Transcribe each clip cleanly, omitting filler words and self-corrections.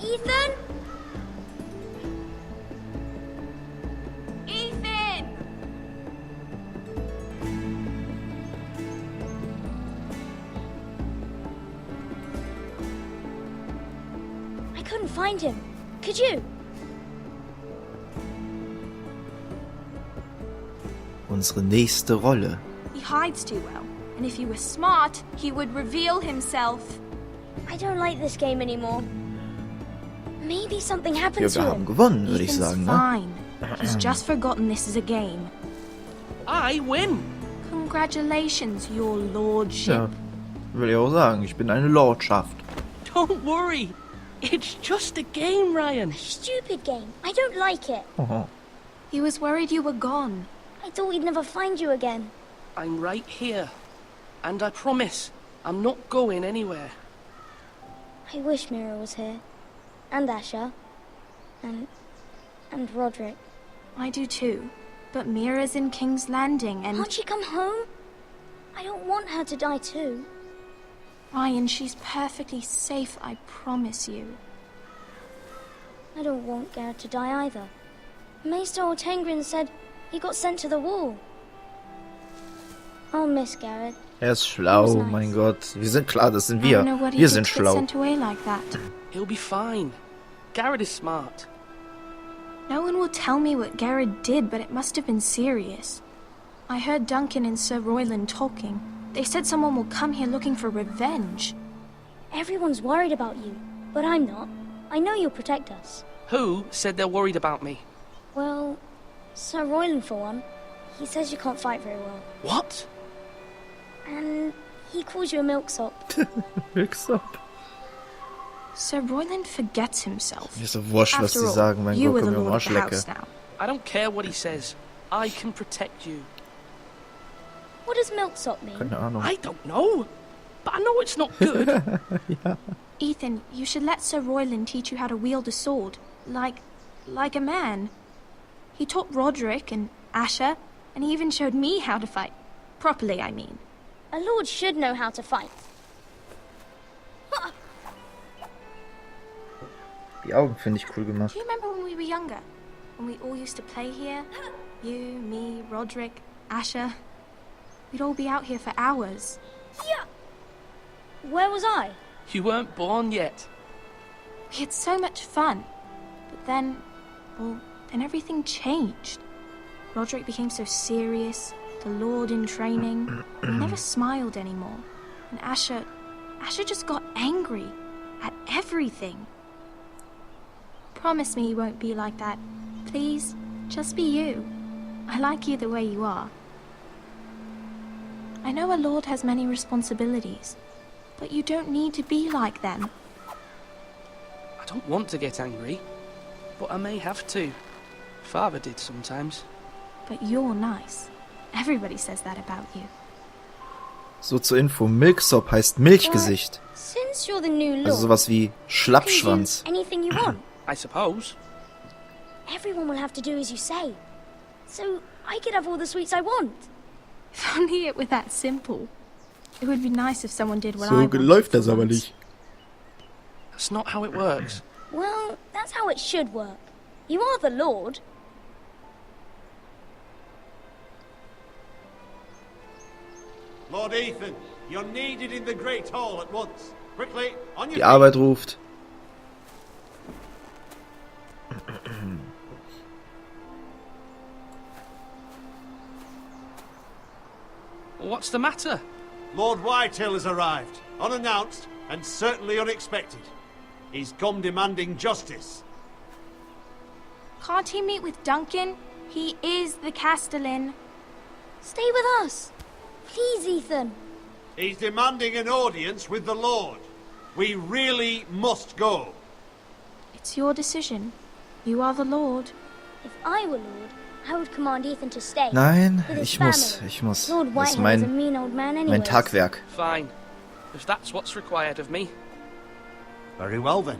Ethan? Ethan! I couldn't find him. Could you? Unsere nächste Rolle. He hides too well, and if he were smart, he would reveal himself. I don't like this game anymore. Maybe something happened Ja, wir to haben him. gewonnen, würde ich Ethan's sagen, ne? fine. He's just forgotten this is a game. I win. Congratulations, your lordship. Ja, will ich auch sagen. Ich bin eine Lordschaft. Don't worry. It's just a game, Ryan. Stupid game. I don't like it. Oho. He was worried you were gone. I thought we'd never find you again. I'm right here. And I promise, I'm not going anywhere. I wish Mira was here. And Asher. And Roderick. I do too. But Mira's in King's Landing and... Can't she come home? I don't want her to die too. Ryan, she's perfectly safe, I promise you. I don't want Garrett to die either. Maester Ortengrin said he got sent to the wall. I'll miss Garrett. Er ist schlau, Das ist nice. mein Gott. Wir sind klar, das sind I wir. don't know what he Wir did sind to get schlau. sent away like that. He'll be fine. Garrett is smart. No one will tell me what Garrett did, but it must have been serious. I heard Duncan and Sir Royland talking. They said someone will come here looking for revenge. Everyone's worried about you, but I'm not. I know you'll protect us. Who said they're worried about me? Well, Sir Royland for one. He says you can't fight very well. What? And he calls you a milksop. Mix up. Sir Royland forgets himself. Mir ist so wurscht, was After die all, sagen. Mein you Gott, are the komm mir lord of the Marschlecke. house now. I don't care what he says. I can protect you. What does milksop mean? Keine Ahnung. I don't know. But I know it's not good. Ethan, you should let Sir Royland teach you how to wield a sword. Like a man. He taught Roderick and Asher, and he even showed me how to fight. Properly, I mean. A lord should know how to fight. Die Augen finde ich cool gemacht. Do you remember when we were younger? When we all used to play here? You, me, Roderick, Asher. We'd all be out here for hours. Yeah. Where was I? You weren't born yet. We had so much fun. But then, then everything changed. Roderick became so serious, the Lord in training. He never smiled anymore. And Asher just got angry at everything. Promise me you won't be like that. Please, just be you. I like you the way you are. I know a lord has many responsibilities, but you don't need to be like them. I don't want to get angry, but I may have to. Father did sometimes. But you're nice. Everybody says that about you. So zur Info, Milksop heißt Milchgesicht. Since you're the new lord, Also sowas wie you Schlappschwanz. can do anything you want. I suppose. Everyone will have to do as you say. So I could have all the sweets I want. If only it were that simple. It would be nice if someone did what I So wanted läuft das for aber once. nicht. That's not how it works. Well, that's how it should work. You are the lord. Lord Ethan, you're needed in the Great Hall at once. Quickly, on your Die Arbeit ruft. What's the matter? Lord Whitetail has arrived, unannounced and certainly unexpected. He's come demanding justice. Can't he meet with Duncan? He is the Castellan. Stay with us. Please, Ethan. He's demanding an audience with the Lord. We really must go. It's your decision. You are the Lord. If I were lord, I would command Ethan to stay. Nein, with his ich muss. family. Lord Das ist Whitehair is a mein mean old man anyways. Tagwerk. Fine. If that's what's required of me. Very well then.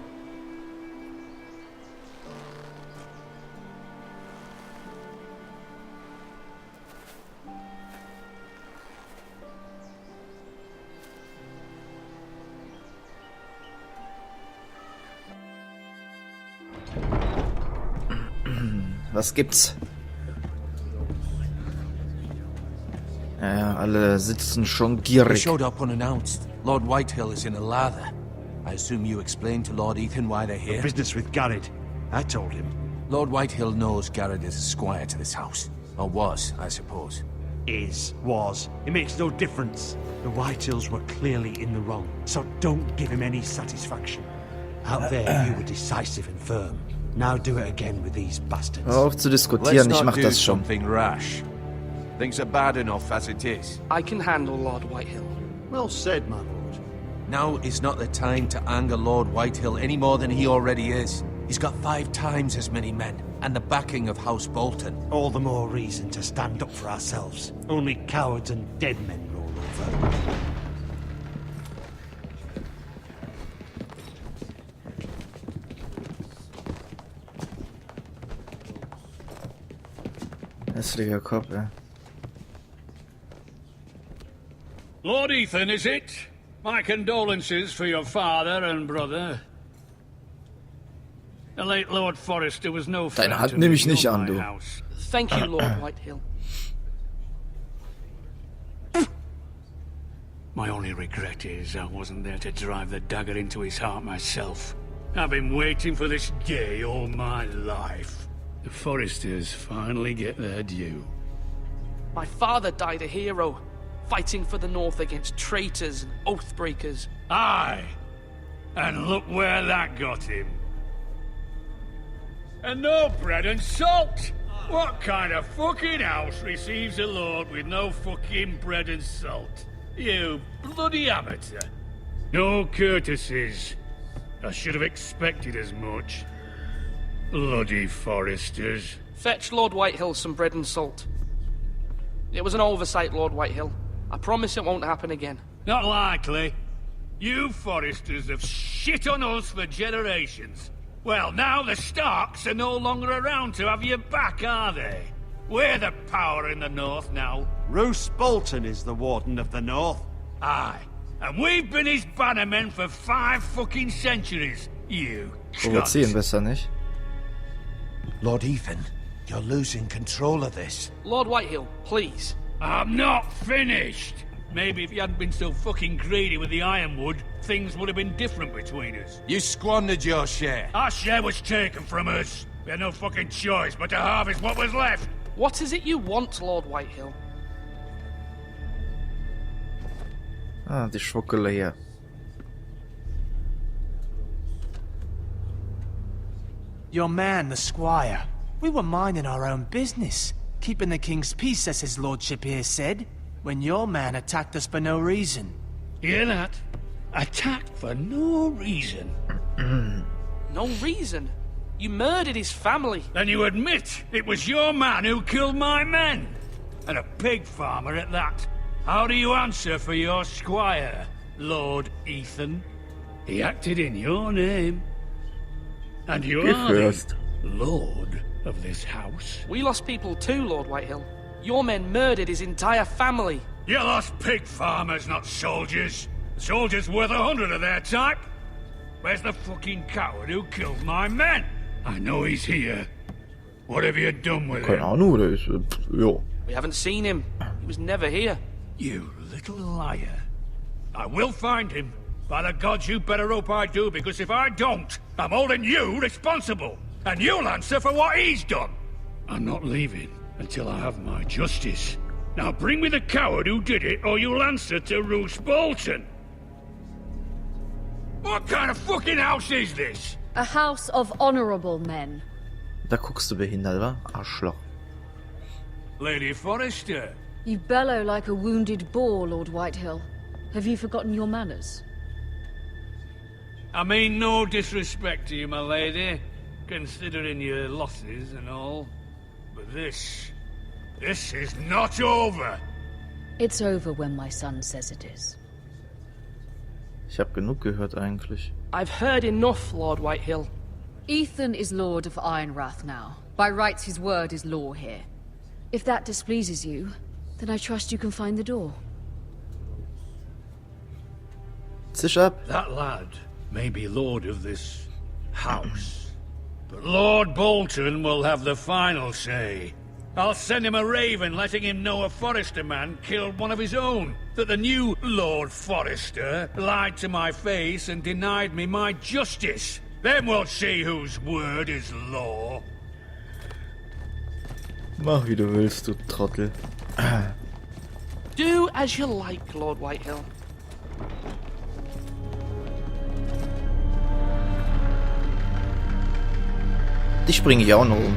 Was gibt's? Ja, alle sitzen schon You gierig. showed up unannounced. Lord Whitehill is in a lather. I assume you explained to Lord Ethan why they're here? Business with Garrett. I told him. Lord Whitehill knows Garrett is a squire to this house. Or was, I suppose. Was. It makes no difference. The Whitehills were clearly in the wrong, so don't give him any satisfaction. Out there, you were decisive and firm. Now do it again with these bastards. Hör auf zu Let's diskutieren, ich not mach do das schon. something rash. Things are bad enough as it is. I can handle Lord Whitehill. Well said, my lord. Now is not the time to anger Lord Whitehill any more than he already is. He's got 5 times as many men, and the backing of House Bolton. All the more reason to stand up for ourselves. Only cowards and dead men roll over. Hässlicher Kopf, ey. Lord Ethan, is it? My condolences for your father and brother. The late Lord Forrester was no friend Deine Hand to nehme me ich nicht or an, my du. house. Thank you, Lord Whitehill. My only regret is I wasn't there to drive the dagger into his heart myself. I've been waiting for this day all my life. The Forresters finally get their due. My father died a hero, fighting for the North against traitors and oathbreakers. Aye, and look where that got him. And no bread and salt! What kind of fucking house receives a lord with no fucking bread and salt? You bloody amateur. No courtesies. I should have expected as much. Bloody Forresters. Fetch Lord Whitehill some bread and salt. It was an oversight, Lord Whitehill. I promise it won't happen again. Not likely. You Forresters have shit on us for generations. Well, now the Starks are no longer around to have your back, are they? We're the power in the north now. Roose Bolton is the Warden of the North. Aye. And we've been his bannermen for 5 fucking centuries. You Provozieren besser nicht. Lord Ethan, you're losing control of this. Lord Whitehill, please. I'm not finished. Maybe if you hadn't been so fucking greedy with the ironwood, things would have been different between us. You squandered your share. Our share was taken from us. We had no fucking choice but to harvest what was left. What is it you want, Lord Whitehill? Ah, die Schruckele hier. Your man, the squire. We were minding our own business, keeping the king's peace, as his lordship here said, when your man attacked us for no reason. Hear that? Attacked for no reason. No reason. You murdered his family. Then you admit it was your man who killed my men. And a pig farmer at that. How do you answer for your squire, Lord Ethan? He acted in your name. And you are the lord of this house. We lost people too, Lord Whitehill. Your men murdered his entire family. You lost pig farmers, not soldiers. Soldiers worth 100 of their type. Where's the fucking coward who killed my men? I know he's here. What have you done with Keine him? Ahnung, oder ist, jo. We haven't seen him. He was never here. You little liar. I will find him. By the gods, you better hope I do, because if I don't, I'm holding you responsible. And you'll answer for what he's done. I'm not leaving until I have my justice. Now bring me the coward who did it, or you'll answer to Roose Bolton. What kind of fucking house is this? A house of honorable men. Da guckst du behindert, wa? Arschloch. Lady Forrester. You bellow like a wounded boar, Lord Whitehill. Have you forgotten your manners? I mean no disrespect to you, my lady, considering your losses and all. But this is not over. It's over when my son says it is. Ich habe genug gehört eigentlich. I've heard enough, Lord Whitehill. Ethan is Lord of Ironrath now. By rights, his word is law here. If that displeases you, then I trust you can find the door. Zisch ab. That lad may be lord of this house, But Lord Bolton will have the final say. I'll send him a raven letting him know a Forrester man killed one of his own. That the new Lord Forrester lied to my face and denied me my justice. Then we'll see whose word is law. Mach wie du willst, du Trottel. Do as you like, Lord Whitehill. Dich bringe ich auch noch um.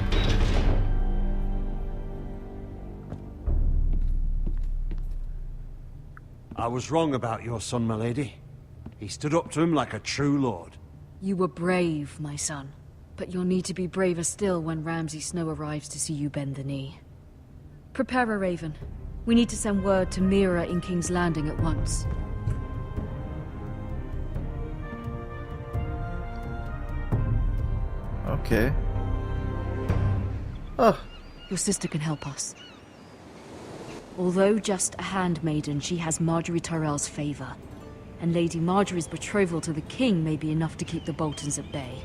I was wrong about your son, my lady. He stood up to him like a true lord. You were brave, my son. But you'll need to be braver still when Ramsay Snow arrives to see you bend the knee. Prepare a raven. We need to send word to Mira in King's Landing at once. Okay. Ah. Your sister can help us. Although just a handmaiden, she has Marjorie Tyrell's favor. And Lady Marjorie's betrothal to the king may be enough to keep the Boltons at bay.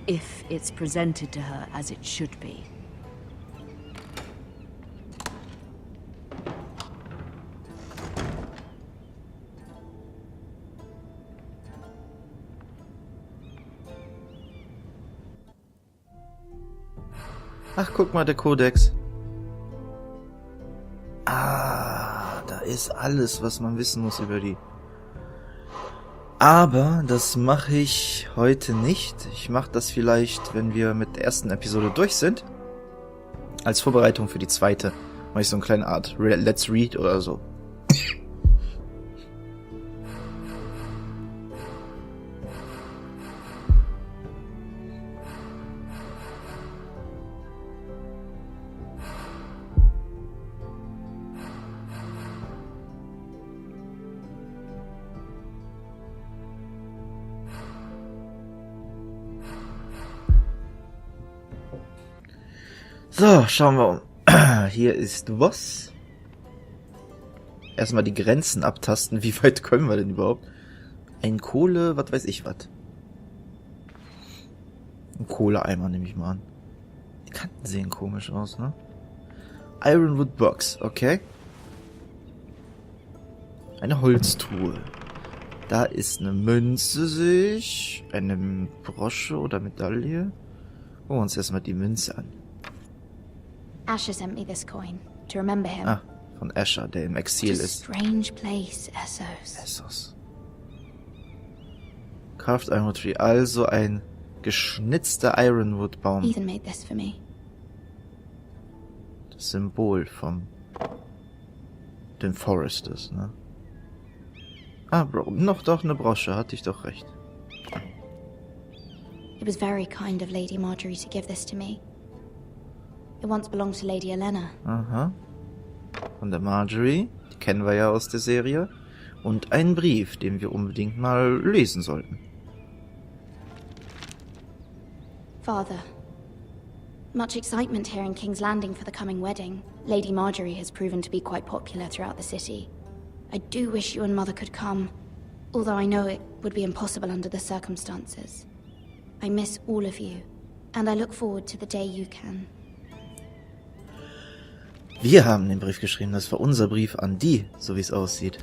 If it's presented to her as it should be. Ach, guck mal, der Kodex. Ah, da ist alles, was man wissen muss über die. Aber das mache ich heute nicht. Ich mache das vielleicht, wenn wir mit der ersten Episode durch sind. Als Vorbereitung für die zweite. Mache ich so eine kleine Art Let's Read oder so. So, schauen wir um. Hier ist was? Erstmal die Grenzen abtasten. Wie weit können wir denn überhaupt? Ein Kohle, was weiß ich was. Ein Kohleeimer nehme ich mal an. Die Kanten sehen komisch aus, ne? Ironwood Box, okay. Eine Holztruhe. Da ist eine Münze, sehe ich. Eine Brosche oder Medaille. Gucken wir uns erstmal die Münze an. Asher sent me this coin to remember him. Ah, von Asher, der im Exil ist. Strange place, Essos. Essos. Carved Ironwood Tree, also ein geschnitzter Ironwood-Baum. Ethan made this for me. Das Symbol vom den Forresters, ne? Ah, noch doch eine Brosche, hatte ich doch recht. It was very kind of Lady Marjorie to give this to me. It once belonged to Lady Elena. Aha. Von der Marjorie, die kennen wir ja aus der Serie. Und einen Brief, den wir unbedingt mal lesen sollten. Father, much excitement here in King's Landing for the coming wedding. Lady Marjorie has proven to be quite popular throughout the city. I do wish you and Mother could come, although I know it would be impossible under the circumstances. I miss all of you, and I look forward to the day you can. Wir haben den Brief geschrieben, das war unser Brief an die, so wie es aussieht.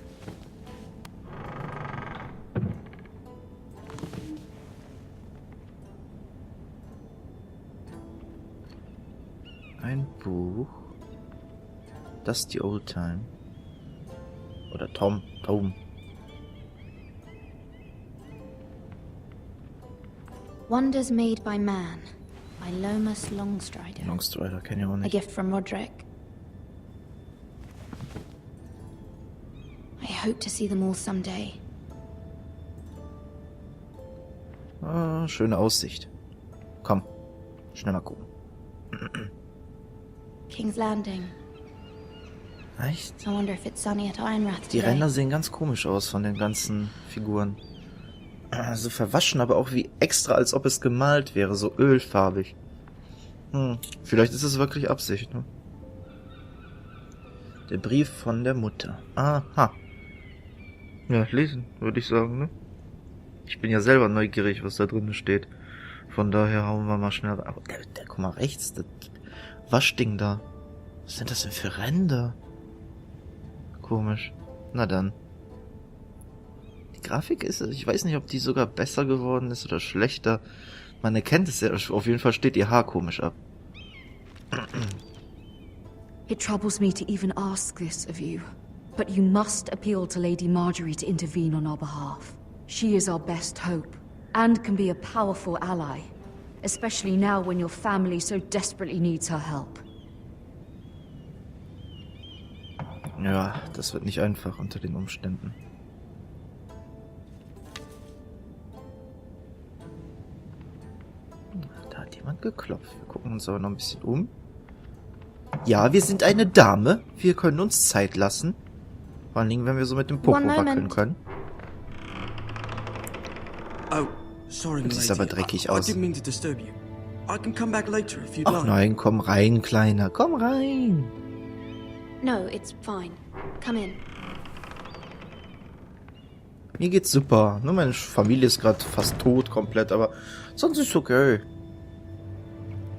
Ein Buch. Das ist die Old Time. Oder Tom. Wonders Made by Man by Lomas Longstrider. Longstrider kenne ich auch A nicht. gift from Roderick. I hope to see them all someday. Ah, schöne Aussicht. Komm, schnell mal gucken. King's Landing. Echt? I wonder if it's sunny at Ironrath Die today. Ränder sehen ganz komisch aus von den ganzen Figuren. So verwaschen, aber auch wie extra, als ob es gemalt wäre, so ölfarbig. Vielleicht ist es wirklich Absicht, ne? Der Brief von der Mutter. Aha. Ja, lesen, würde ich sagen, ne? Ich bin ja selber neugierig, was da drin steht. Von daher hauen wir mal schnell... Aber guck mal rechts, das Waschding da. Was sind das denn für Ränder? Komisch. Na dann. Die Grafik ist... Ich weiß nicht, ob die sogar besser geworden ist oder schlechter. Man erkennt es ja. Auf jeden Fall steht ihr Haar komisch ab. It troubles me to even ask this of you, but you must appeal to Lady Marjorie to intervene on our behalf. She is our best hope, and can be a powerful ally, especially now when your family so desperately needs her help. Ja, das wird nicht einfach unter den Umständen. Da hat jemand geklopft. Wir gucken uns aber noch ein bisschen um. Ja, wir sind eine Dame. Wir können uns Zeit lassen. Vor allen Dingen, wenn wir so mit dem Popo wackeln können. Oh, sorry, das sieht aber dreckig aus. I didn't mean to disturb you. I can come back later if you'd Ach like. nein, komm rein, Kleiner. Komm rein. No, it's fine. Come in. Mir geht's super. Nur meine Familie ist gerade fast tot, komplett, aber sonst ist okay.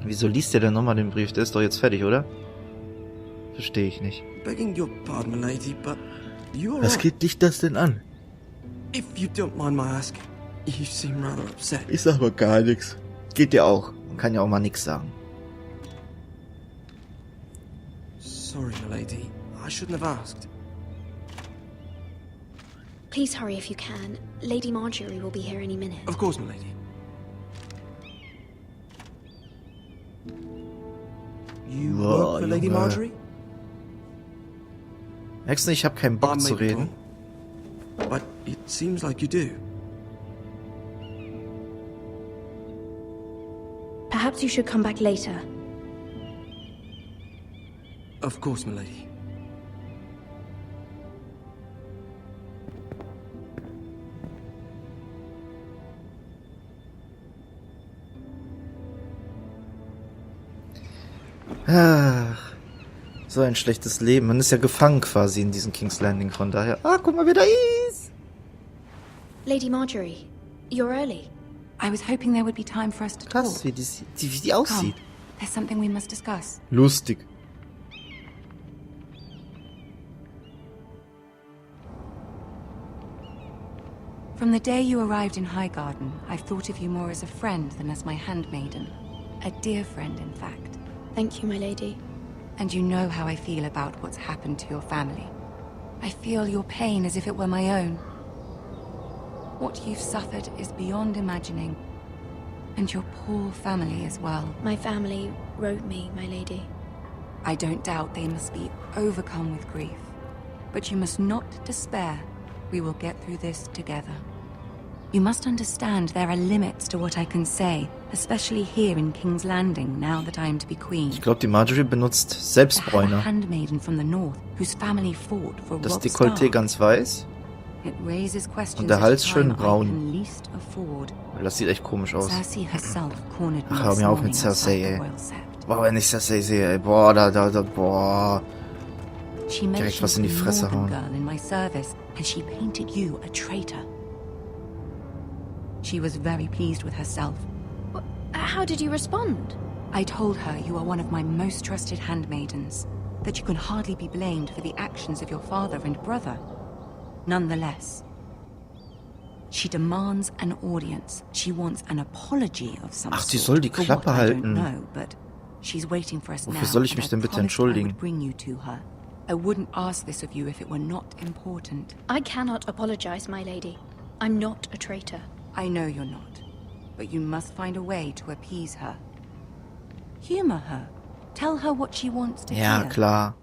Wieso liest ihr denn nochmal den Brief? Der ist doch jetzt fertig, oder? Verstehe ich nicht. Begging your pardon, lady, but you're Was right. geht dich das denn an? If you don't mind my asking, you seem rather upset. Ich sag aber gar nichts. Geht ja auch. Man kann ja auch mal nichts sagen. Sorry, my lady. I shouldn't have asked. Please hurry if you can. Lady Marjorie will be here any minute. Of course, my lady. You Wow, work for Lady Junge. Marjorie? Merkst du, ich habe keinen Bock zu reden. But it seems like you do. Perhaps you should come back later. Of course, my lady. Ach, so ein schlechtes Leben. Man ist ja gefangen quasi in diesem King's Landing, von daher... Ah, guck mal, wer da ist! Lady Marjorie, you're early. I was hoping there would be time for us to talk. Krass, wie die aussieht. Come, there's something we must discuss. Lustig. From the day you arrived in Highgarden, I've thought of you more as a friend than as my handmaiden. A dear friend, in fact. Thank you, my lady. And you know how I feel about what's happened to your family. I feel your pain as if it were my own. What you've suffered is beyond imagining. And your poor family as well. My family wrote me, my lady. I don't doubt they must be overcome with grief. But you must not despair. We will get through this together. You must understand there are limits to what I can say, especially here in King's Landing, now that I am to be queen. Ich glaube, die Marjorie benutzt Selbstbräuner. Handmaiden from the north, whose family fought for Das Robb Dekolleté Stark. ganz weiß. It raises questions Und der Hals at a schön time I braun. can least afford. Das sieht echt komisch aus. Cersei herself cornered me Ach, hör this mir auf morning mit Cersei, outside the ey. royal sept. Boah, wenn ich Cersei sehe, ey. Boah, boah. She Direkt was in die mentioned Fresse the northern hauen. girl in my service, and she painted you a traitor. She was very pleased with herself. How did you respond? I told her you are one of my most trusted handmaidens, that you can hardly be blamed for the actions of your father and brother. Nonetheless, she demands an audience. She wants an apology of some Ach, die sort soll die for Klappe what I don't halten. know, but she's waiting for us now. Wofür soll ich mich and I denn bitte promised I entschuldigen? would bring you to her. I wouldn't ask this of you if it were not important. I cannot apologize, my lady. I'm not a traitor. I know you're not, but you must find a way to appease her. Humor her. Tell her what she wants to Ja, hear. klar.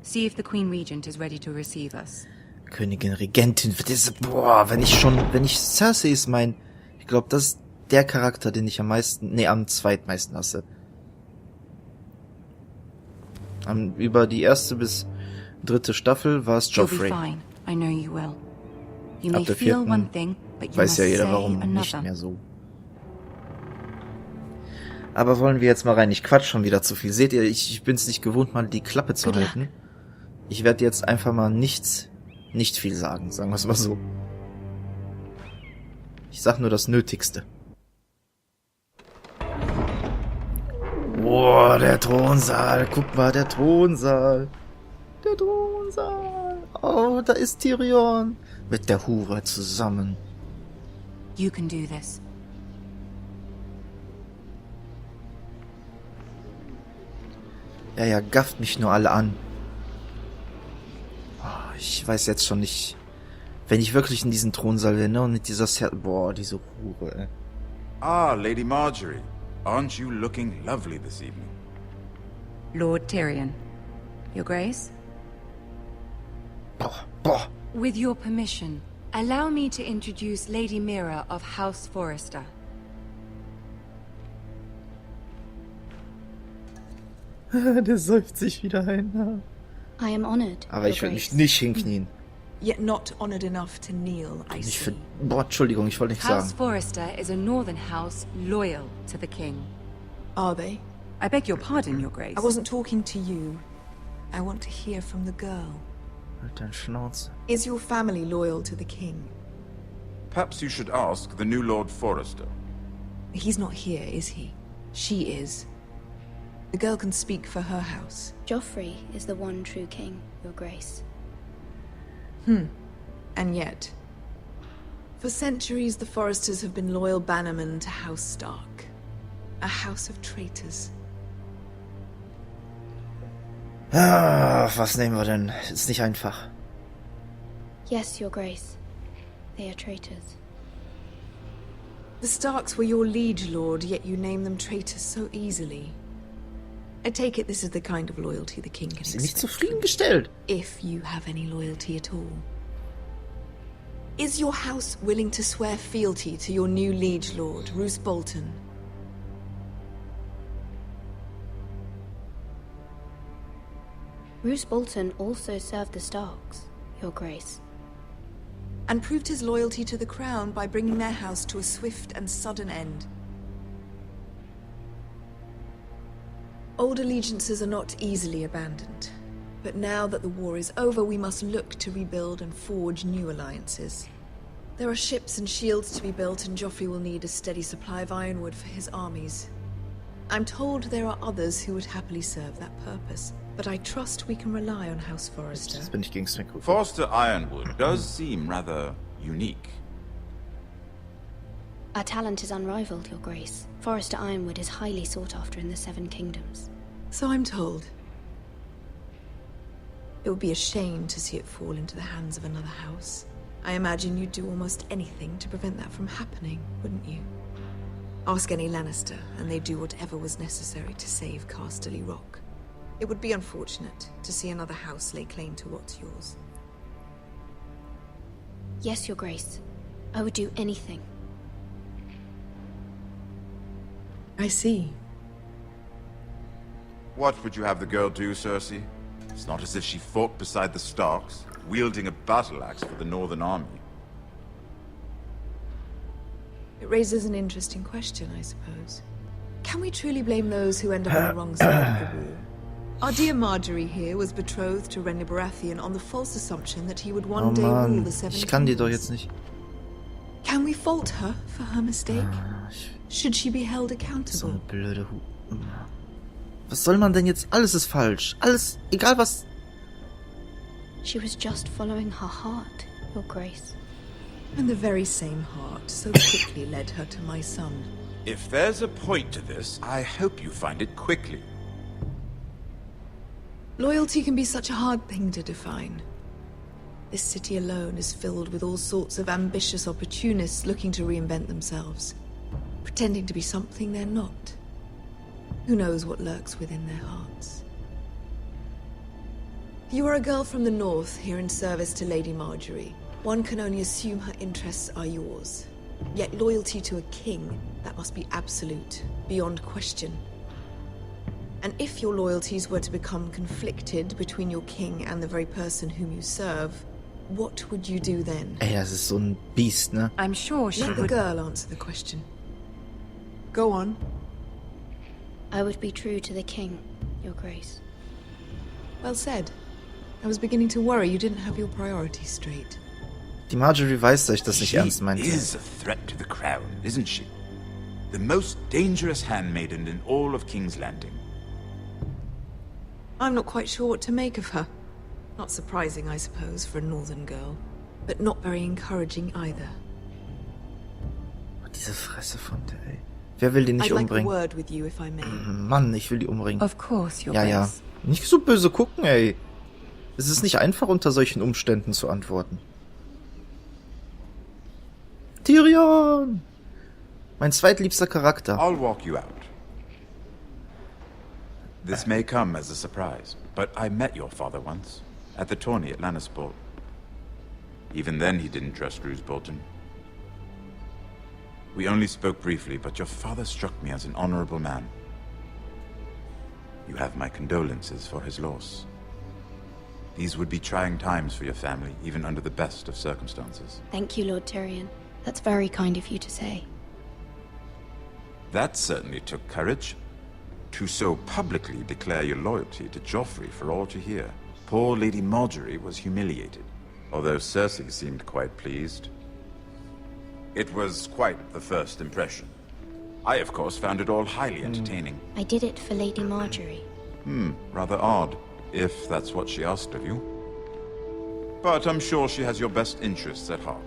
See if the Queen Regent is ready to receive us. Königin, Regentin, das, boah, wenn ich Cersei ist ich glaube, das ist der Charakter, den ich am zweitmeisten hasse. Über die erste bis dritte Staffel war es You'll be Joffrey. fine. I know you will. You Ab may der feel one vierten thing, but you weiß must ja jeder, say warum nicht another. mehr so. Aber wollen wir jetzt mal rein? Ich quatsch schon wieder zu viel. Seht ihr, ich bin's nicht gewohnt, mal die Klappe zu halten. Ich werde jetzt einfach mal nicht viel sagen wir es mal so. Ich sag nur das Nötigste. Boah, der Thronsaal. Guck mal, der Thronsaal. Der Thronsaal. Oh, da ist Tyrion. Mit der Hure zusammen. You can do this. Ja, gafft mich nur alle an. Oh, ich weiß jetzt schon nicht, wenn ich wirklich in diesen Thronsaal will, ne, und mit dieser boah, diese Hure, ey. Ah, Lady Marjorie. Aren't you looking lovely this evening? Lord Tyrion. Your Grace? Boah. With your permission, allow me to introduce Lady Mira of Hause Forrester. Der säuft sich wieder ein. I am honored. Aber ich will mich nicht hinknien. Yet not honored enough to kneel, I see. Boah, Entschuldigung, ich wollte nichts sagen. Hause Forrester is a northern house loyal to the king. Are they? I beg your pardon, Your Grace. I wasn't talking to you. I want to hear from the girl. Halt dein Schnauze. Is your family loyal to the king? Perhaps you should ask the new Lord Forrester. He's not here, is he? She is. The girl can speak for her house. Joffrey is the one true king, Your Grace. And yet, for centuries the Forresters have been loyal bannermen to House Stark. A house of traitors. Was nehmen wir denn? Ist nicht einfach. Yes, Your Grace. They are traitors. The Starks were your liege lord, yet you name them traitors so easily. I take it this is the kind of loyalty the king can Ist sie nicht expect. zufriedengestellt? If you have any loyalty at all. Is your house willing to swear fealty to your new liege lord, Roose Bolton? Roose Bolton also served the Starks, Your Grace. And proved his loyalty to the crown by bringing their house to a swift and sudden end. Old allegiances are not easily abandoned. But now that the war is over, we must look to rebuild and forge new alliances. There are ships and shields to be built, and Joffrey will need a steady supply of ironwood for his armies. I'm told there are others who would happily serve that purpose, but I trust we can rely on House Forrester. Jetzt bin ich gegen Snack. Forrester Ironwood does seem rather unique. Our talent is unrivaled, Your Grace. Forrester Ironwood is highly sought after in the Seven Kingdoms. So I'm told. It would be a shame to see it fall into the hands of another house. I imagine you'd do almost anything to prevent that from happening, wouldn't you? Ask any Lannister, and they'd do whatever was necessary to save Casterly Rock. It would be unfortunate to see another house lay claim to what's yours. Yes, Your Grace. I would do anything. I see. What would you have the girl do, Cersei? It's not as if she fought beside the Starks, wielding a battle axe for the Northern Army. It raises an interesting question, I suppose. Can we truly blame those who end up on the wrong side of the war? Our dear Marjorie here was betrothed to Renly Baratheon on the false assumption that he would one day rule the Seven Ich kann die doch Kingdoms. jetzt nicht. Can we fault her for her mistake? Should she be held So accountable? eine blöde Was soll man denn jetzt? Alles ist falsch. Alles, egal was. She was just following her heart, Your Grace. And the very same heart so quickly led her to my son. If there's a point to this, I hope you find it quickly. Loyalty can be such a hard thing to define. This city alone is filled with all sorts of ambitious opportunists looking to reinvent themselves, pretending to be something they're not. Who knows what lurks within their hearts? You are a girl from the north here in service to Lady Marjorie. One can only assume her interests are yours. Yet loyalty to a king, that must be absolute, beyond question. And if your loyalties were to become conflicted between your king and the very person whom you serve, what would you do then? Ey, das ist so ein Biest, ne? I'm sure she Let the would... girl answer the question. Go on. I would be true to the king, Your Grace. Well said. I was beginning to worry you didn't have your priorities straight. Die Marjorie weiß, dass ich das nicht ernst meinte. She is a threat to the crown, isn't she? The most dangerous handmaiden in all of King's Landing. I'm not quite sure what to make of her. Not surprising, I suppose, for a northern girl. But not very encouraging either. Diese Fresse von der, ey. Wer will den nicht I'd like a umbringen? word with you, if I may. Mann, ich will die umbringen. Of course, Your Ja, ja. Grace. Nicht so böse gucken, ey. Es ist nicht einfach, unter solchen Umständen zu antworten. Tyrion! Mein zweitliebster Charakter. I'll walk you out. This may come as a surprise, but I met your father once, at the tourney at Lannisport. Even then he didn't trust Roose Bolton. We only spoke briefly, but your father struck me as an honorable man. You have my condolences for his loss. These would be trying times for your family, even under the best of circumstances. Thank you, Lord Tyrion. That's very kind of you to say. That certainly took courage. To so publicly declare your loyalty to Joffrey for all to hear. Poor Lady Marjorie was humiliated, although Cersei seemed quite pleased. It was quite the first impression. I, of course, found it all highly entertaining. I did it for Lady Marjorie. Rather odd, if that's what she asked of you. But I'm sure she has your best interests at heart.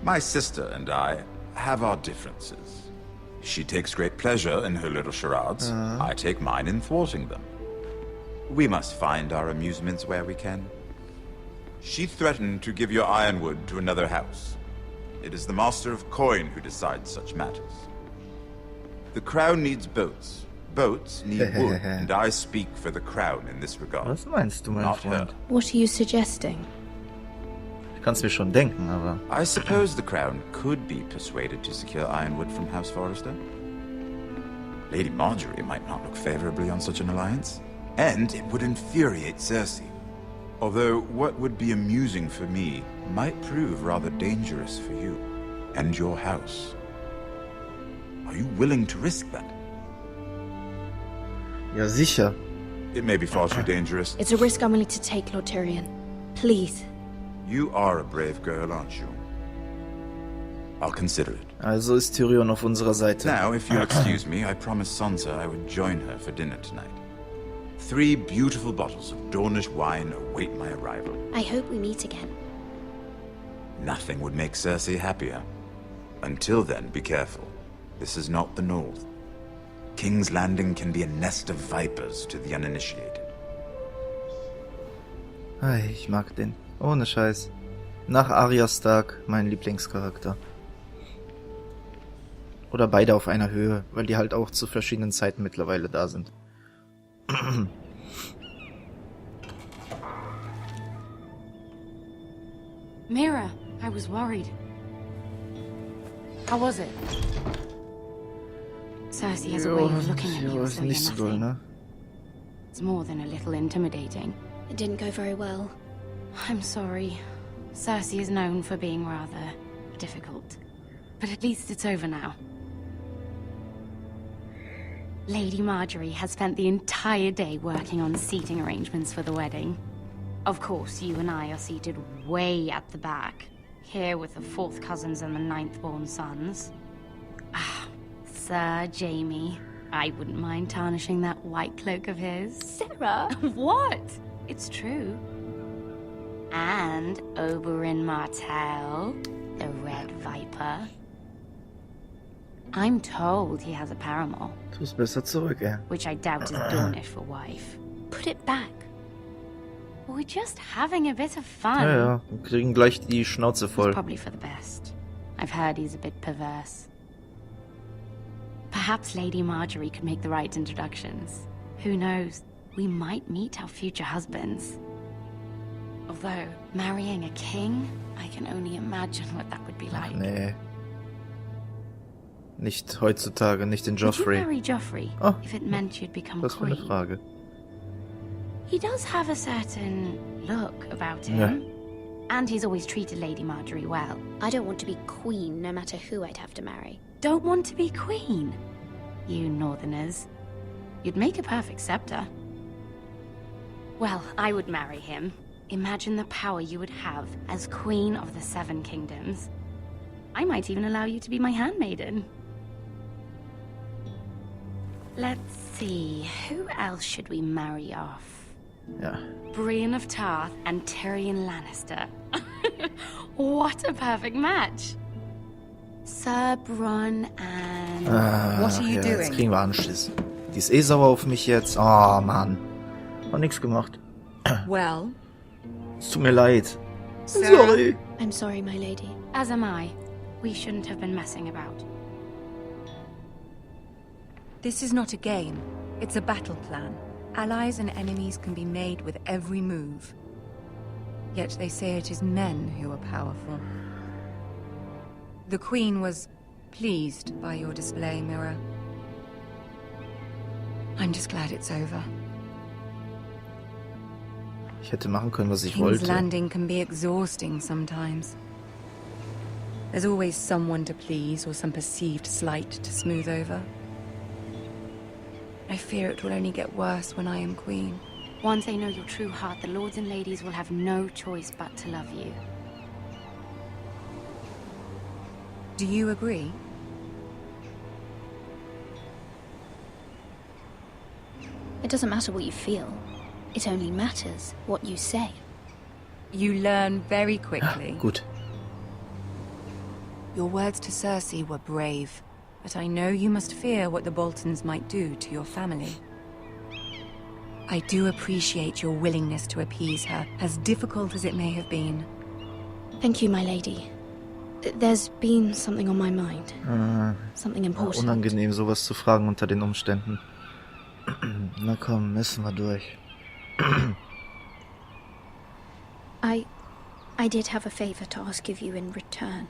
My sister and I have our differences. She takes great pleasure in her little charades. I take mine in thwarting them. We must find our amusements where we can. She threatened to give your ironwood to another house. It is the Master of Coin who decides such matters. The crown needs boats. Boats need wood, and I speak for the crown in this regard. Was meinst du, mein Not Freund? her. What are you suggesting? Ich kann's mir schon denken, aber... I suppose the crown could be persuaded to secure ironwood from House Forrester. Lady Marjorie might not look favorably on such an alliance, and it would infuriate Cersei. Although what would be amusing for me might prove rather dangerous for you and your house. Are you willing to risk that? Ja, sicher. It may be far too dangerous. It's a risk I'm willing to take, Lord Tyrion. Please. You are a brave girl, aren't you? I'll consider it. Also ist Tyrion auf unserer Seite. Now, if you'll excuse me, I promised Sansa I would join her for dinner tonight. 3 beautiful bottles of Dornish wine await my arrival. I hope we meet again. Nothing would make Cersei happier. Until then, be careful. This is not the North. King's Landing can be a nest of vipers to the uninitiated. Ei, ich mag den. Ohne Scheiß. Nach Arya Stark mein Lieblingscharakter. Oder beide auf einer Höhe, weil die halt auch zu verschiedenen Zeiten mittlerweile da sind. Mira, I was worried. How was it? Cersei has a way of looking at you as though nicht you're so doll, nothing. ne? It's more than a little intimidating. It didn't go very well. I'm sorry. Cersei is known for being rather difficult. But at least it's over now. Lady Marjorie has spent the entire day working on seating arrangements for the wedding. Of course, you and I are seated way at the back, here with the 4th cousins and the 9th-born sons. Ah, Sir Jaime. I wouldn't mind tarnishing that white cloak of his. Sarah! What? It's true. And Oberyn Martell, the Red Viper. I'm told he has a paramour. Tu's besser zurück, ey. Which I doubt is Dornish for wife. Put it back. We're just having a bit of fun. Ja, ja. Wir kriegen gleich die Schnauze voll. It's probably for the best. I've heard he's a bit perverse. Perhaps Lady Marjorie could make the right introductions. Who knows? We might meet our future husbands. Although, marrying a king, I can only imagine what that would be like. Nee. Nicht heutzutage, nicht in Would you Joffrey. marry Joffrey Oh, if it meant you'd become was für eine queen? Frage. He does have a certain look about him. Yeah. And he's always treated Lady Marjorie well. I don't want to be queen, no matter who I'd have to marry. Don't want to be queen? You northerners. You'd make a perfect scepter. Well, I would marry him. imagine the power you would have as Queen of the Seven Kingdoms. I might even allow you to be my handmaiden. Let's see, who else should we marry off? Ja. Brienne of Tarth and Tyrion Lannister. What a perfect match. Sir Bronn and... What are you doing? Jetzt kriegen wir Anschiss. Die ist eh sauer auf mich jetzt. Oh, Mann. Hat nichts gemacht. Well? Es tut mir leid. Sarah? Sorry. I'm sorry, my lady. As am I. We shouldn't have been messing about. This is not a game. It's a battle plan. Allies and enemies can be made with every move. Yet they say it is men who are powerful. The Queen was pleased by your display, Mira. I'm just glad it's over. Ich hätte machen können, was ich King's wollte. Landing can be exhausting sometimes. There's always someone to please or some perceived slight to smooth over. I fear it will only get worse when I am queen. Once they know your true heart, the lords and ladies will have no choice but to love you. Do you agree? It doesn't matter what you feel. It only matters what you say. You learn very quickly. Gut. Your words to Cersei were brave, but I know you must fear what the Boltons might do to your family. I do appreciate your willingness to appease her, as difficult as it may have been. Thank you, my lady. There's been something on my mind. Something important. Unangenehm, sowas zu fragen unter den Umständen. Na komm, müssen wir durch. I did have a favor to ask of you in return.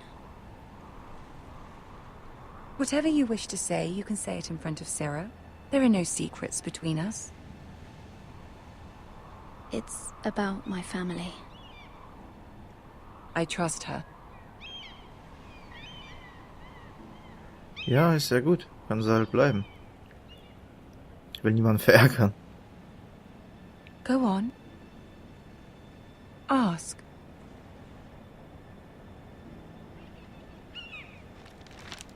Whatever you wish to say, you can say it in front of Sarah. There are no secrets between us. It's about my family. I trust her. Ja, ist ja gut. Kann sie halt bleiben. Ich will niemanden verärgern. Go on. Ask.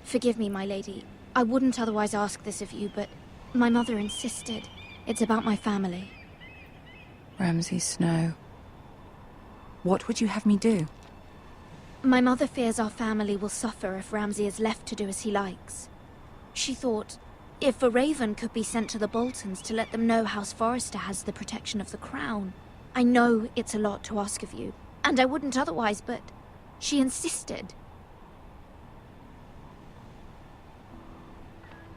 Forgive me, my lady. I wouldn't otherwise ask this of you, but my mother insisted. It's about my family. Ramsay Snow. What would you have me do? My mother fears our family will suffer if Ramsay is left to do as he likes. She thought, if a raven could be sent to the Boltons to let them know House Forrester has the protection of the crown. I know it's a lot to ask of you, and I wouldn't otherwise, but she insisted.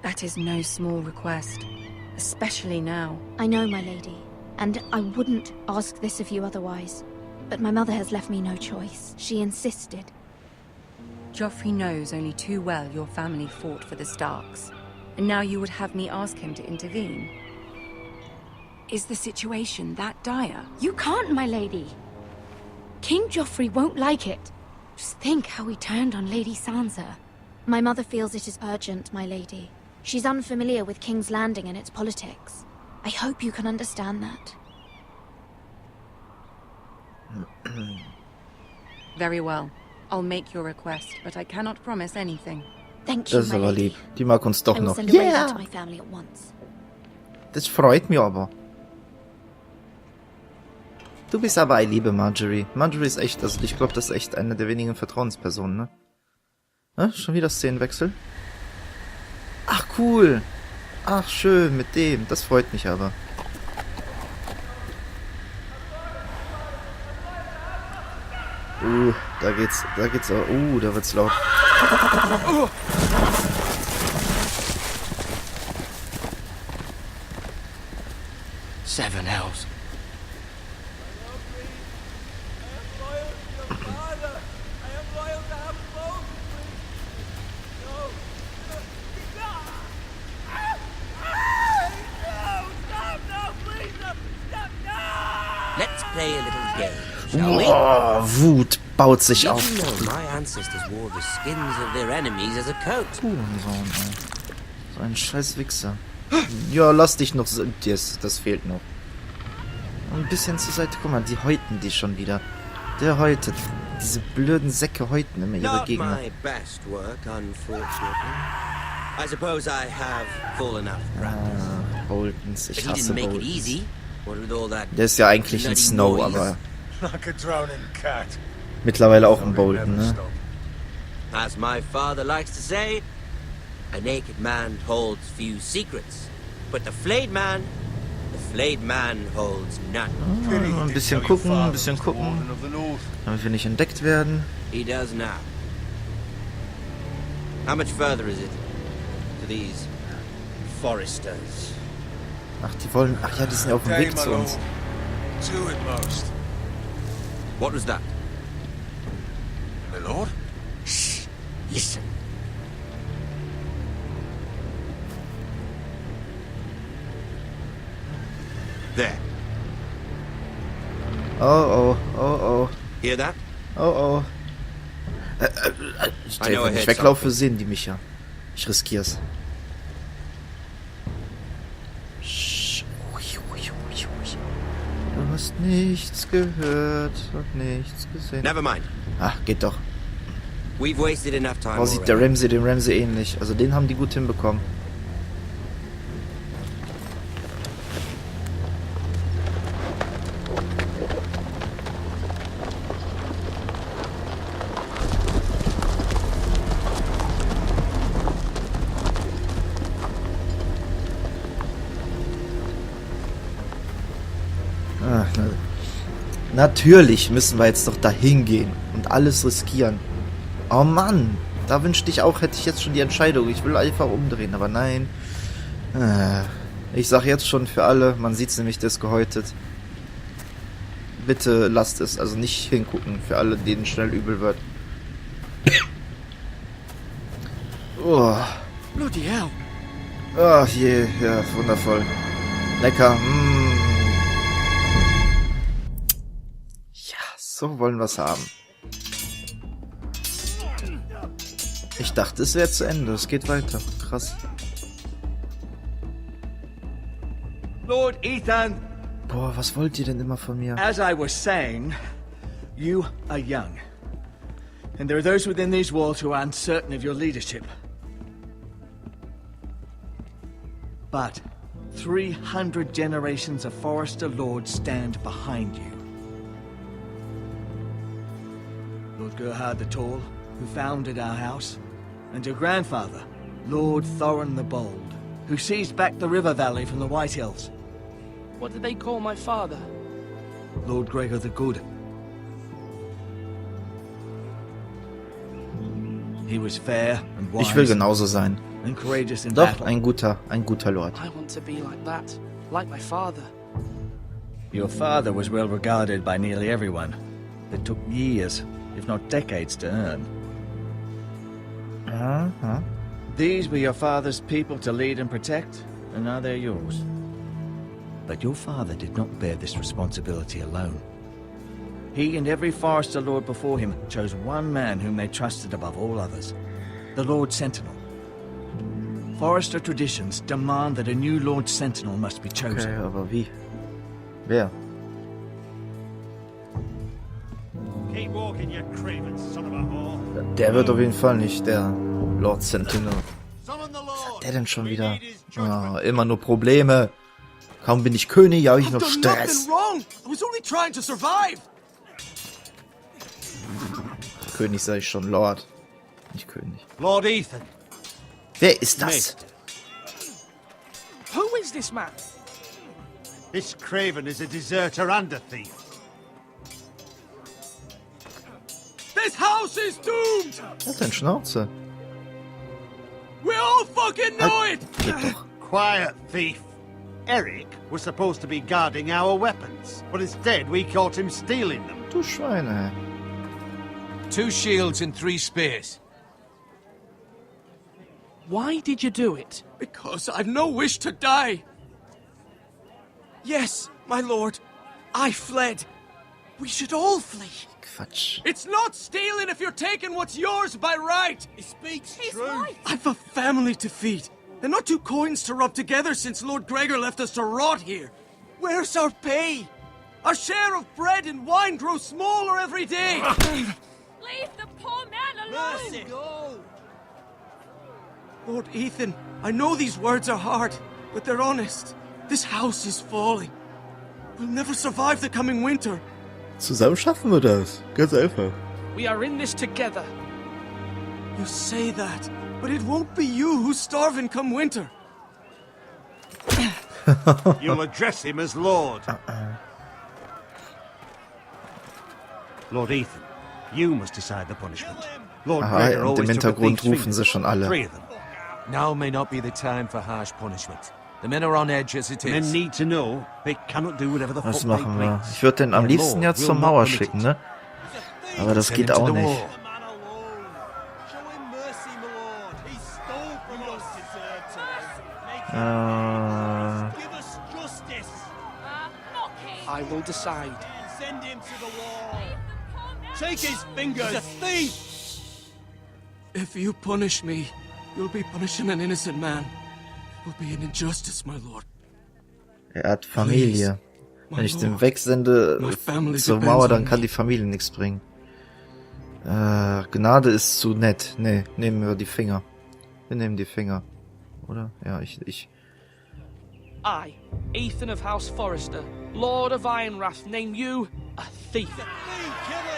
That is no small request, especially now. I know, my lady, and I wouldn't ask this of you otherwise. But my mother has left me no choice. She insisted. Joffrey knows only too well your family fought for the Starks, and now you would have me ask him to intervene. Is the situation that dire? You can't, my lady. King Joffrey won't like it. Just think how he turned on Lady Sansa. My mother feels it is urgent, my lady. She's unfamiliar with King's Landing and its politics. I hope you can understand that. Very well. I'll make your request, but I cannot promise anything. Thank you, Das ist my aber lady. lieb. Die mag uns doch I will noch. send a raven to my family at once. Das freut mich aber. Du bist aber eine liebe Marjorie. Marjorie ist echt, also ich glaube, das ist echt eine der wenigen Vertrauenspersonen, ne? Na, schon wieder Szenenwechsel? Ach, cool. Ach, schön, mit dem. Das freut mich aber. Da geht's auch, da wird's laut. Seven hells. Let's play a little game, shall we? Oh, Wut baut sich auf. Did you know my ancestors wore the skins of their enemies as a coat? Hurensohn, ey. So ein scheiß Wichser. Ja, lass dich noch... Das fehlt noch. ein bisschen zur Seite. Guck mal, die häuten die schon wieder. Der häutet. Diese blöden Säcke häuten immer ihre Gegner. Boltons, ich hasse Boltons. Der ist ja eigentlich ein Snow, aber mittlerweile auch ein Bolton, ne? As my father likes to say, a naked man holds few secrets, but the flayed man holds none. Ein bisschen gucken, damit wir nicht entdeckt werden. He does now. How much further is it to these Forresters? Ach, die wollen... Ach ja, die sind ja auf dem Weg zu uns. What was that? My lord? Shh! Listen. There. Oh, oh, oh, oh. Hear that? Oh, oh. Wenn ich weglaufe, sehen die mich ja. Ich riskier's. Du hast nichts gehört und nichts gesehen. Never mind. Ach, geht doch. We've wasted enough time. Oh, sieht der Ramsay dem Ramsay ähnlich. Also den haben die gut hinbekommen. Natürlich müssen wir jetzt doch dahin gehen und alles riskieren. Oh Mann, da wünschte ich auch, hätte ich jetzt schon die Entscheidung. Ich will einfach umdrehen, aber nein. Ich sag jetzt schon für alle, man sieht's nämlich, das gehäutet. Bitte lasst es, also nicht hingucken, für alle, denen schnell übel wird. Oh. Bloody hell. Oh je, ja, wundervoll. Lecker. So wollen wir es haben. Ich dachte, es wäre zu Ende. Es geht weiter. Krass. Lord Ethan. Boah, was wollt ihr denn immer von mir? As I was saying, you are young. And there are those within these walls who are uncertain of your leadership. But 300 generations of Forrester lords stand behind you. Lord Gerhard the Tall, who founded our house, and your grandfather, Lord Thorin the Bold, who seized back the river valley from the White Hills. What did they call my father? Lord Gregor the Good. He was fair and wise. Ich will genauso sein. And courageous in Doch, battle. ein guter Lord. I want to be like that, like my father. Your father was well regarded by nearly everyone. It took years, if not decades, to earn. These were your father's people to lead and protect, and now they're yours. But your father did not bear this responsibility alone. He and every Forrester Lord before him chose one man whom they trusted above all others, the Lord Sentinel. Forrester traditions demand that a new Lord Sentinel must be chosen. Okay, aber wie? Wer? Keep walking, you craven son of a whore. Der wird auf jeden Fall nicht der Lord Sentinel. Was hat der denn schon wieder? Oh, immer nur Probleme. Kaum bin ich König, habe ich noch Stress. König sag ich schon, Lord. Nicht König. Lord Ethan. Wer ist das? Who is this man? This craven is a deserter and a thief. This house is doomed! Halt dein Schnauze. We all fucking know it! Geht doch. Quiet, thief. Eric was supposed to be guarding our weapons, but instead we caught him stealing them. Du Schweine. 2 shields and 3 spears. Why did you do it? Because I've no wish to die. Yes, my lord. I fled. We should all flee. Quatsch. It's not stealing if you're taking what's yours by right. He speaks true. I've a family to feed, and not 2 coins to rub together since Lord Gregor left us to rot here. Where's our pay? Our share of bread and wine grows smaller every day. Leave the poor man alone! Mercy. Go. Lord Ethan, I know these words are hard, but they're honest. This house is falling. We'll never survive the coming winter. Zusammen schaffen wir das. Ganz einfach. We are in this together. You say that, but it won't be you who's starving come winter. You'll address him as Lord. Lord Ethan, you must decide the punishment. Lord Gregor und im always took a Hintergrund thief's rufen sie fingers. schon alle. 3 of them. Now may not be the time for harsh punishment. The men are on edge as it Men is. need to know they cannot do whatever the Was fuck they machen wir? please. Ich würde den am Their liebsten Lord jetzt will zur not Mauer permit schicken, it. ne? Aber das Send geht him to auch the nicht. wall. I will decide. Send him to the wall. Take his fingers. He's a thief. If you punish me, you'll be punishing an innocent man. It will be an injustice, my lord. Er hat Familie. Wenn ich den wegsende zur Mauer, dann kann die Familie nichts bringen. Gnade ist zu nett. Nee, nehmen wir die Finger. Wir nehmen die Finger. Oder? Ja, ich. I, Ethan of House Forrester, Lord of Ironwrath, name you a thief.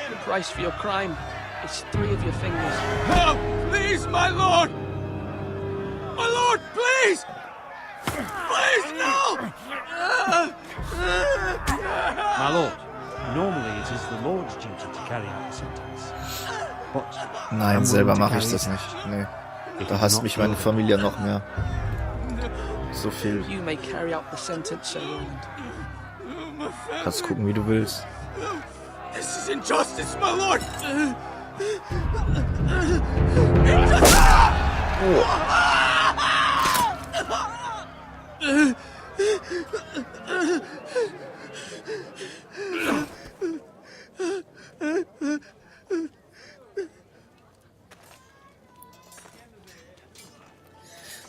The price for your crime is 3 of your fingers. No, please, my lord! My lord, please! Please, no! My lord, normally it is the Lord's duty to carry out the sentence. But Nein, selber mache ich das nicht. Nee. Da hasst mich meine Familie noch mehr. So viel. You may carry out the sentence, Sir Roland. Kannst gucken, wie du willst. This is injustice, my lord!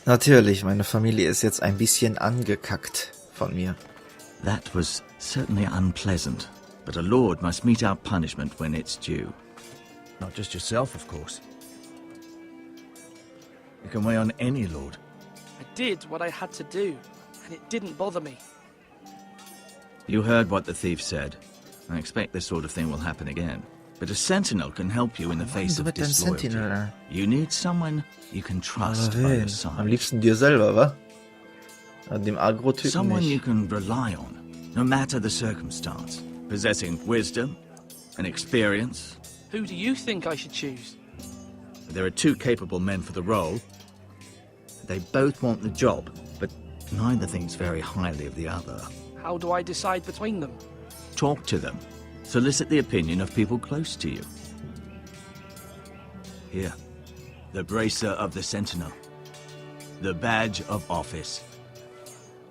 Natürlich, meine Familie ist jetzt ein bisschen angekackt von mir. That was certainly unpleasant, but a lord must mete out punishment when it's due. Not just yourself, of course. You can weigh on any lord. I did what I had to do, and it didn't bother me. You heard what the thief said. I expect this sort of thing will happen again. But a sentinel can help you in the face of disloyalty. You need someone you can trust by your Am side. liebsten dir selber, wa? An dem Agro-Typen Someone you nicht. can rely on, no matter the circumstance. Possessing wisdom and experience. Who do you think I should choose? There are 2 capable men for the role. They both want the job, but neither thinks very highly of the other. How do I decide between them? Talk to them. Solicit the opinion of people close to you. Here, the bracer of the Sentinel. The badge of office.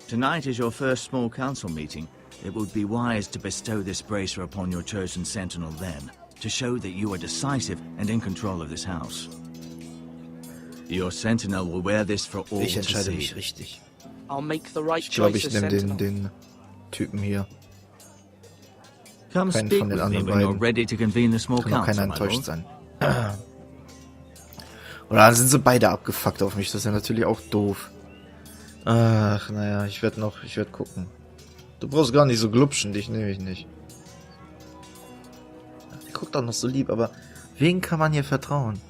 Tonight is your first small council meeting. It would be wise to bestow this bracer upon your chosen Sentinel then, to show that you are decisive and in control of this house. Your Sentinel will wear this for all Ich to entscheide mich see. richtig. I'll make the right Ich glaube, choice ich as nehme Sentinel. den Typen hier. Come Keinen speak von den with me anderen when you're beiden. ready to convene the small Kann auch council, keiner my enttäuscht lord. sein. Oder dann sind sie beide abgefuckt auf mich. Das ist ja natürlich auch doof. Ach, naja, ich werde gucken. Du brauchst gar nicht so glupschen, dich nehme ich nicht. Der guckt auch noch so lieb, aber wen kann man hier vertrauen?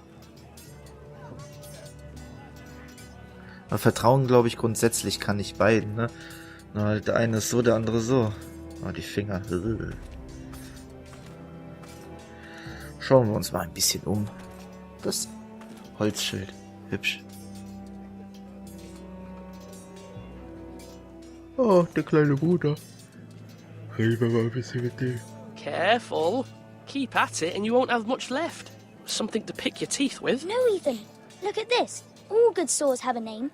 Aber Vertrauen, glaube ich, grundsätzlich kann ich beiden, ne? Na, halt, der eine ist so, der andere so. Ah, die Finger. Schauen wir uns mal ein bisschen um. Das Holzschild. Hübsch. Oh, der kleine Bruder. Reden wir mal ein bisschen mit dem. Careful. Keep at it and you won't have much left. Something to pick your teeth with. No, Ethan. Look at this. All good swords have a name.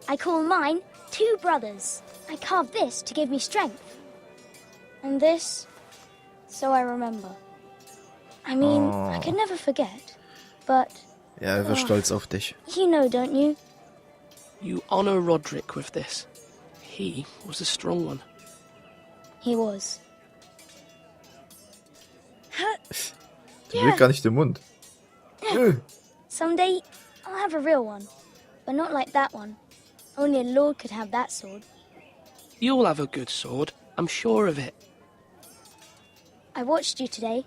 I call mine 2 brothers. I carved this to give me strength. And this, so I remember. I mean, I could never forget. But... Ja, er war stolz auf dich. You know, don't you? You honor Roderick with this. He was a strong one. He was. Der will gar nicht den Mund. Someday, I'll have a real one. But not like that one. Only a lord could have that sword. You'll have a good sword. I'm sure of it. I watched you today.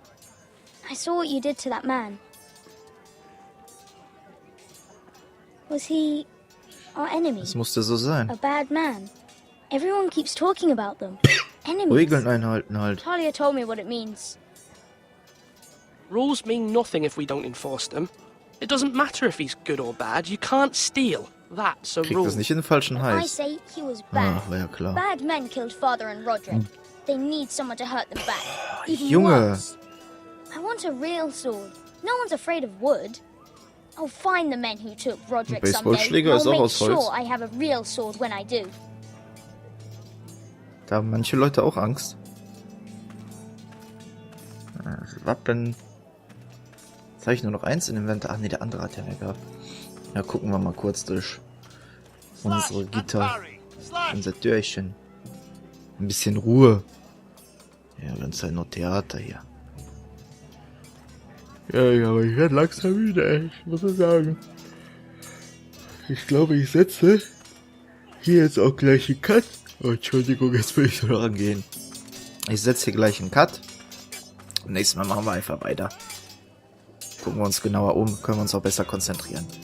I saw what you did to that man. Was he our enemy? Das musste so sein. A bad man? Everyone keeps talking about them. Enemies. Regeln einhalten halt. Talia told me what it means. Rules mean nothing if we don't enforce them. It doesn't matter if he's good or bad. You can't steal. That's a Kriegt rule. das nicht in den falschen I Hals. say he was bad. War ja klar. Bad men killed Father and Roderick. They need someone to hurt them back. Even Junge. worse. I want a real sword. No one's afraid of wood. I'll find the men who took Roderick someday. Baseballschläger ist I'll auch make aus Holz. sure I have a real sword when I do. Da haben manche Leute auch Angst. Das Wappen. Jetzt habe ich nur noch eins in dem Inventar. Ach nee, der andere hat ja mehr gehabt. Ja, gucken wir mal kurz durch unsere Gitter. Unser Türchen. Ein bisschen Ruhe. Ja, ganz halt nur Theater hier. Ja, aber ich werde langsam müde, ich muss es sagen. Ich glaube, ich setze hier jetzt auch gleich einen Cut. Oh, Entschuldigung, jetzt will ich noch rangehen. Ich setze hier gleich einen Cut. Nächstes Mal machen wir einfach weiter. Gucken wir uns genauer um, können wir uns auch besser konzentrieren.